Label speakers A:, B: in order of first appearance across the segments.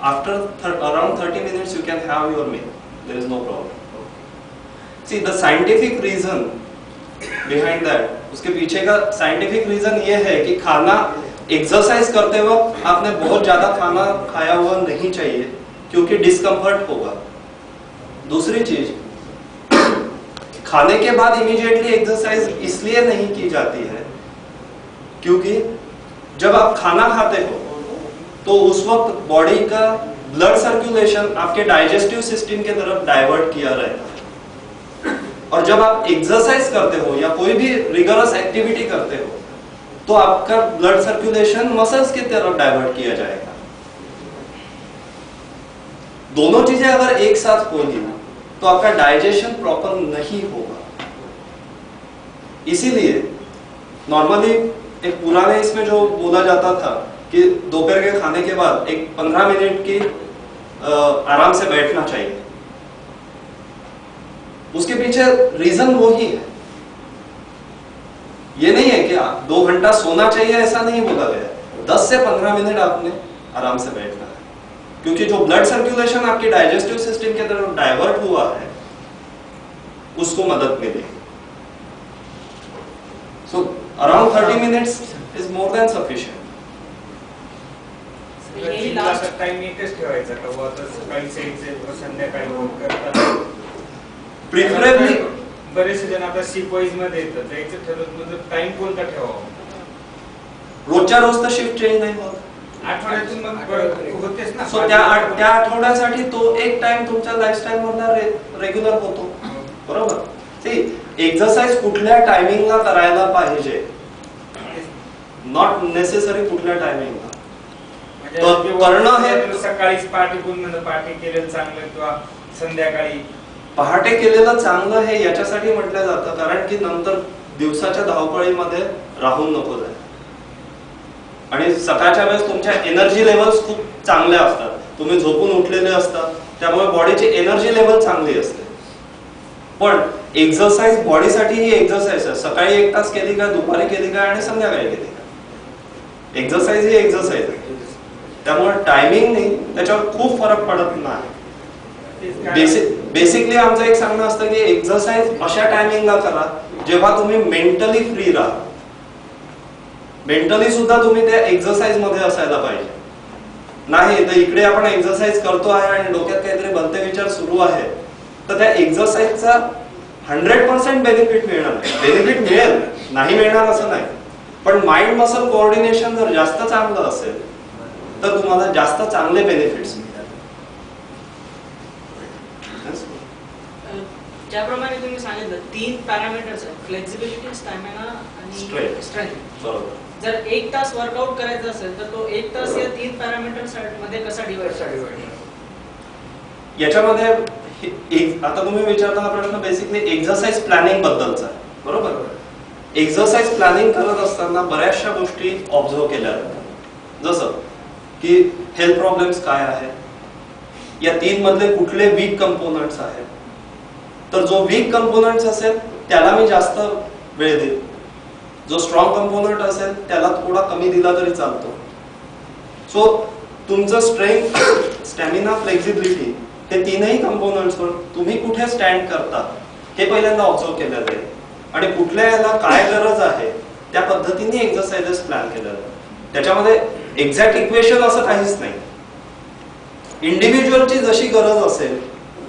A: after around 30 minutes you can have your meal. There is no problem. See, the scientific reason behind that, उसके पीछे का scientific region ये है कि खाना एक्सरसाइज करते वक्त आपने बहुत ज्यादा खाना खाया हुआ नहीं चाहिए, क्योंकि डिस्कम्फर्ट होगा। दूसरी चीज, खाने के बाद इमीडिएटली एक्सरसाइज इसलिए नहीं की जाती है क्योंकि जब आप खाना खाते हो तो उस वक्त बॉडी का ब्लड सर्कुलेशन आपके डाइजेस्टिव सिस्टम के तरफ डाइवर्ट किया रहता है, और जब आप एक्सरसाइज करते हो या कोई भी रिगरस एक्टिविटी करते हो तो आपका ब्लड सर्कुलेशन मसल्स की तरफ डाइवर्ट किया जाएगा। दोनों चीजें अगर एक साथ होगी तो आपका डाइजेशन प्रॉपर नहीं होगा। इसीलिए नॉर्मली एक पुराने इसमें जो बोला जाता था कि दोपहर के खाने के बाद एक 15 मिनट की आराम से बैठना चाहिए, उसके पीछे रीजन वो ही है। ये नहीं है कि 2 घंटा सोना चाहिए, ऐसा नहीं बोला गया। 10 से 15 मिनट आपने आराम से बैठना है, क्योंकि जो ब्लड सर्कुलेशन आपके डाइजेस्टिव सिस्टम के तरफ डाइवर्ट हुआ है उसको मदद मिलेगी। So around 30 minutes is more than sufficient.
B: Time एकच ठेवायचा का व सकाळी सेट संध्याकाळी
A: प्रिफरेबली
B: बरेचसे जण आता शिफ्ट वाईज मध्ये येतात, त्याचं ठरवत म्हणजे टाइम कोणता ठेवावा?
A: रोजच्या रोज तर शिफ्ट चेंज नाही होत,
B: आठवड्यातून मग होतेच ना।
A: सो त्या आठवड्यासाठी तो एक टाइम तुमच्या लाईफस्टाईल मधला रेग्युलर होतो, बरोबर? सी, एक्सरसाइज कुठल्या टायमिंगला करायला पाहिजे, नॉट नेसेसरी कुठल्या टायमिंगला करणं हे।
B: सकाळीच पहाटे केलेलं चांगलं किंवा संध्याकाळी
A: पहाटे केलेलं चांगलं हे याच्यासाठी म्हटलं जातं कारण की नंतर दिवसाच्या धावपळीमध्ये राहून नको जाय, आणि सकाळच्या वेळेस तुमच्या एनर्जी लेवल्स खूप चांगल्या असतात, तुम्ही झोपून उठलेले असतात, त्यामुळे बॉडीची एनर्जी लेवल चांगली असते। पण एक्सरसाइज बॉडीसाठी ही एक्सरसाइज आहे, सकाळी 1 तास केली का, दुपारी केली का आणि संध्याकाळी केली का, एक्सरसाइज ही एक्सरसाइज आहे। त्यामुळे टायमिंग नाही, त्याच्यावर खूप फरक पडत नाही। बेसिकली आमचं एक सांगणं असतं की एक्सरसाइज अशा टायमिंगला करा जेव्हा तुम्ही मेंटली फ्री राहा। मेंटली सुद्धा तुम्ही त्या एक्सरसाइज मध्ये असायला पाहिजे, नाही तर इकडे आपण एक्सरसाइज करतो आहे आणि डोक्यात काहीतरी भलते विचार सुरू आहे, तर त्या एक्सरसाइजचा 100% बेनिफिट मिळणार नाही। बेनिफिट मिळेल, नाही मिळणार असं नाही, पण माइंड मसल कोऑर्डिनेशन जर जास्त चांगलं असेल तर तुम्हाला जास्त चांगले बेनिफिट्स मिळतात।
C: ज्याप्रमाणे तुम्ही सांगितलं 3 पॅरामीटर्स आहेत, फ्लेक्सिबिलिटी, स्टॅमिना आणि स्ट्रेंथ, बरोबर? जर 1 तास वर्कआउट करायचा असेल तर तो 1 तास या 3 पॅरामीटर्स मध्ये कसा डिवाइड करायचा?
A: याच्यामध्ये आता तुम्ही विचारता हा प्रश्न बेसिकली एक्सरसाइज प्लॅनिंग बद्दलचा आहे, बरोबर? एक्सरसाइज प्लॅनिंग करत असताना बऱ्याचशा गोष्टी ऑब्झर्व केल्या जातात, जसं की हेल्थ प्रॉब्लेम्स काय आहेत, या 3 मधले कुठले वीक कंपोनंट्स आहेत, तर जो वीक कंपोनंट्स असेल त्याला मी जास्त वेळ देईन, जो स्ट्रॉंग कंपोनंट असेल त्याला थोडा कमी दिला तरी चालतो। सो तुमचं स्ट्रेंथ, स्टॅमिना, फ्लेक्सिबिलिटी हे 3ही कंपोनंट्सवर तुम्ही कुठे स्टँड करता हे पहिल्यांदा ऑब्झर्व केलं जाईल, आणि कुठल्या याला काय गरज आहे त्या पद्धतीने एक्सरसाइजेस प्लॅन केल्या जातात। त्याच्यामध्ये एक्झॅक्ट इक्वेशन असं काहीच नाही, इंडिव्हिज्युअलची जशी गरज असेल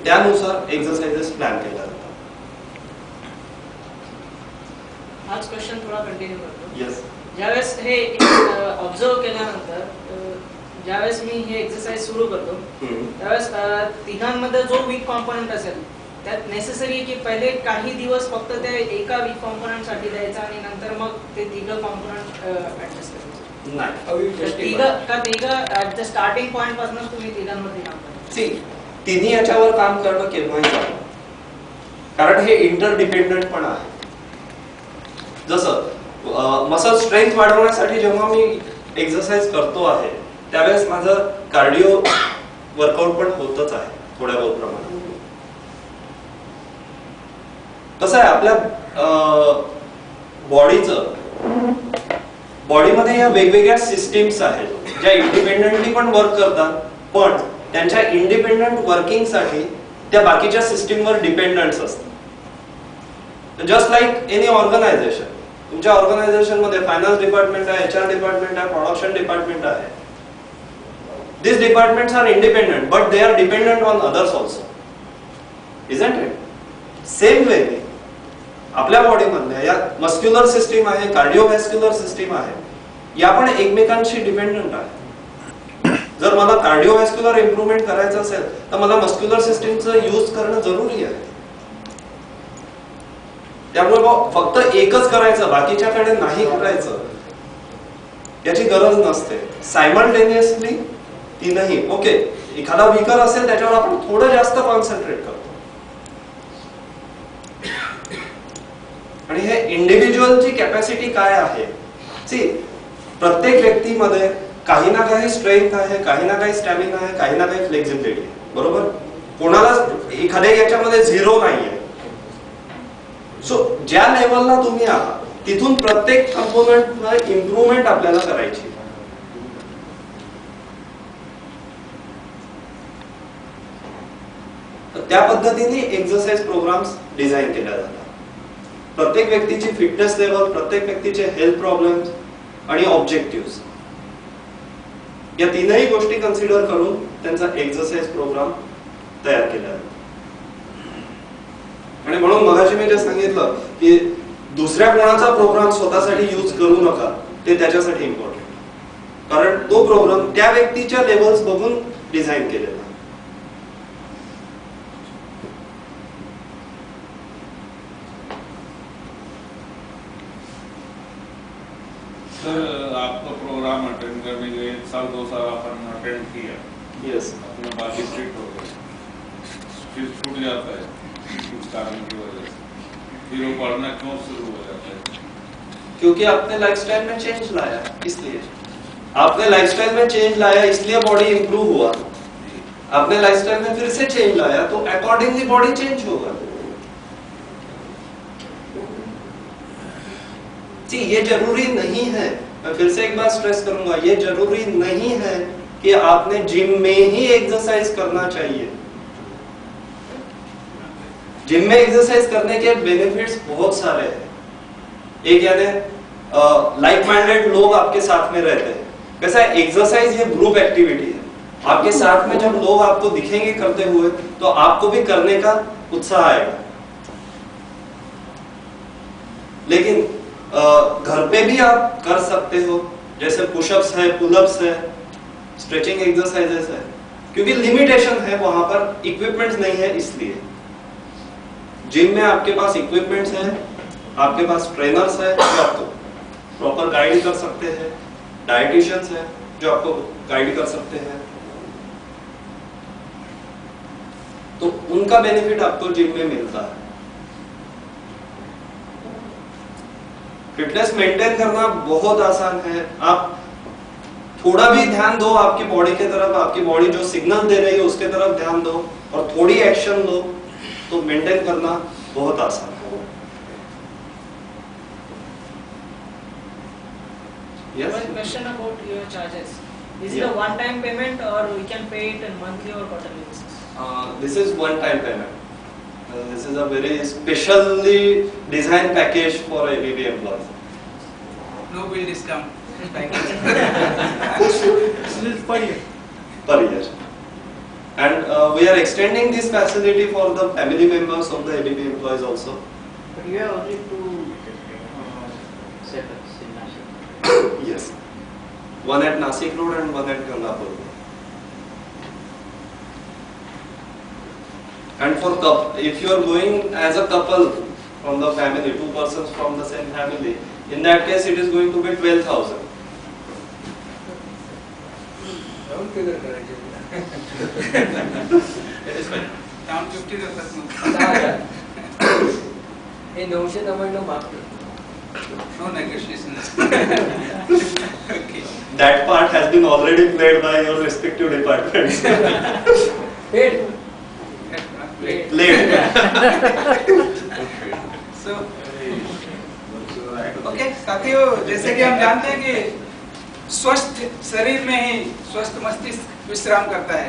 A: त्यानुसार एक्सरसाइजेस प्लॅन केल्या जातात।
C: हाच क्वेश्चन थोडा कंटिन्यू करतो।
A: यस,
C: ज्यावेळेस हे ऑब्झर्व केल्यानंतर ज्यावेळेस मी हे एक्सरसाइज सुरू करतो त्यावेळेस तिघांमध्ये जो वीक कॉम्पोनंट असेल त्यात नेसेसरी की पहिले काही दिवस फक्त त्या एका वीक कॉम्पोनंट साठी द्यायचा आणि नंतर मग ते तिघं कॉम्पोनंट ऍडजस्ट करायचं?
A: नाही,
C: तिघं ऍट द स्टार्टिंग पॉइंट पासून तुम्ही तिघांवरती काम करता?
A: सी, तिन्ही याच्यावर काम करणं केव्हाही चालेल, कारण हे इंटरडिपेंडंट पण आहे। जसं मसल स्ट्रेंथ वाढवण्यासाठी जेव्हा मी एक्सरसाइज करतो आहे त्यावेळेस माझं कार्डिओ वर्कआउट पण होतच आहे थोड्या बहुत प्रमाणात। कसं आहे, आपल्या बॉडीमध्ये या वेगवेगळ्या सिस्टीम्स आहेत ज्या इंडिपेंडेंटली पण वर्क करतात पण त्यांच्या इंडिपेंडंट वर्किंगसाठी त्या बाकीच्या सिस्टीमवर डिपेंडंट असतात. जस्ट लाईक एनी ऑर्गनायझेशन, तुमच्या ऑर्गनायझेशन मध्ये फायनान्स डिपार्टमेंट आहे, HR डिपार्टमेंट आहे, प्रोडक्शन डिपार्टमेंट आहे. These departments are independent, but they are dependent on others also, isn't it? Same way, आपल्या बॉडी मधल्या या मस्क्युलर सिस्टीम आहे, कार्डिओव्हॅस्क्युलर सिस्टीम आहे, या पण एकमेकांशी डिपेंडंट आहे. जर मला कार्डिओव्हॅस्क्युलर इम्प्रूव्हमेंट करायचं असेल तर मला मस्क्युलर सिस्टीमचं यूज करणं जरुरी आहे. त्यामुळे फक्त एकच करायचं, बाकीच्याकडे नाही करायचं याची गरज नसते. सायमल्टेनियसली तीनही. ओके, एखादा वीकर असेल त्याच्यावर आपण थोडं जास्त कॉन्सन्ट्रेट करतो. आणि हे इंडिव्हिज्युअलची कॅपॅसिटी काय आहे, सी प्रत्येक व्यक्तीमध्ये काही ना काही स्ट्रेंथ आहे, काही ना काही स्टॅमिना आहे, काही ना काही फ्लेक्झिबिलिटी आहे, बरोबर. कोणाला एखाद्या याच्यामध्ये झिरो नाहीये. सो ज्या लेवलला तुम्ही आहात तिथून प्रत्येक कंपोनेंट इम्प्रूव्हमेंट आपल्याला करायची. त्या पद्धतीने एक्सरसाइज प्रोग्राम्स डिझाईन केल्या जातात. प्रत्येक व्यक्तीची फिटनेस लेवल, प्रत्येक व्यक्तीचे हेल्थ प्रॉब्लेम्स आणि ऑब्जेक्टिव्ह या तीनही गोष्टी कन्सिडर करून त्यांचा एक्सरसाइज प्रोग्राम तयार केला जातो. आणि म्हणून मगाशी मी जे सांगितलं की दुसऱ्या कोणाचा प्रोग्राम स्वतःसाठी यूज करू नका, ते त्याच्यासाठी इम्पॉर्टंट, कारण तो प्रोग्राम त्या व्यक्तीच्या लेवल्स बघून डिझाईन केलेला.
D: सर आपका प्रोग्राम अटेंड करने के 1 साल 2 साल अपन अटेंड किया,
A: यस,
D: अपना बाकी स्ट्रिक्ट हो गए, फिर छूट जाता है कुछ कारण की वजह से, फिर वो पढ़ना क्यों शुरू हो जाता है?
A: क्योंकि आपने लाइफस्टाइल में चेंज लाया, इसलिए आपने लाइफस्टाइल में चेंज लाया, इसलिए बॉडी इंप्रूव हुआ. आपने लाइफस्टाइल में फिर से चेंज लाया तो अकॉर्डिंगली बॉडी चेंज होगा. जी, ये जरूरी नहीं है, मैं फिर से एक बार स्ट्रेस करूंगा, ये जरूरी नहीं है कि आपने जिम में ही एक्सरसाइज करना चाहिए. जिम में एक्सरसाइज करने के बेनिफिट्स बहुत सारे हैं. एक यानी लाइक माइंडेड लोग आपके साथ में रहते हैं. कैसा है, एक्सरसाइज ये ग्रुप एक्टिविटी है. आपके साथ में जब लोग आपको दिखेंगे करते हुए तो आपको भी करने का उत्साह आएगा. लेकिन घर पे भी आप कर सकते हो, जैसे पुशअप्स है, पुलअप्स है, स्ट्रेचिंग एक्सरसाइजेस है, क्योंकि लिमिटेशन है वहां पर, इक्विपमेंट्स नहीं है. इसलिए जिम में आपके पास इक्विपमेंट्स हैं, आपके पास ट्रेनर्स हैं जो आपको प्रॉपर गाइड कर सकते हैं, डाइटिशियंस हैं जो आपको गाइड कर सकते हैं, तो उनका बेनिफिट आपको जिम में मिलता है. फिटनेस मेंटेन करना बहुत आसान है. आप थोड़ा भी ध्यान दो आपकी बॉडी के तरफ, आपकी बॉडी जो सिग्नल दे रही है उसके तरफ ध्यान दो और थोड़ी एक्शन लो तो मेंटेन करना बहुत आसान है.
C: Yes? One question about your charges. Is it a one-time payment or we can pay it in monthly or quarterly basis?
A: This is one-time payment. This is a very specially designed package for ABB employees.
E: No bill discount.
C: Per year.
A: Per year. And we are extending this facility for the family members of the ABB employees also.
C: But you have only two setups in Nashik.
A: Yes. One at Nasik Road and one at Gangapur Road. And for if you are going as a couple from the family, 2 persons from the same family, in that case it is going to be 12,000.
B: Round figure करायचे.
A: It is fine.
E: Down 50 करतात मग.
B: हे 999 मागतो.
E: No negotiation. Okay.
A: That part has been already played by your respective departments.
B: Paid.
A: Played.
E: So, okay, साथियों, जैसे कि हम जानते हैं कि स्वस्थ शरीर में ही स्वस्थ मस्तिष्क विश्राम करता है.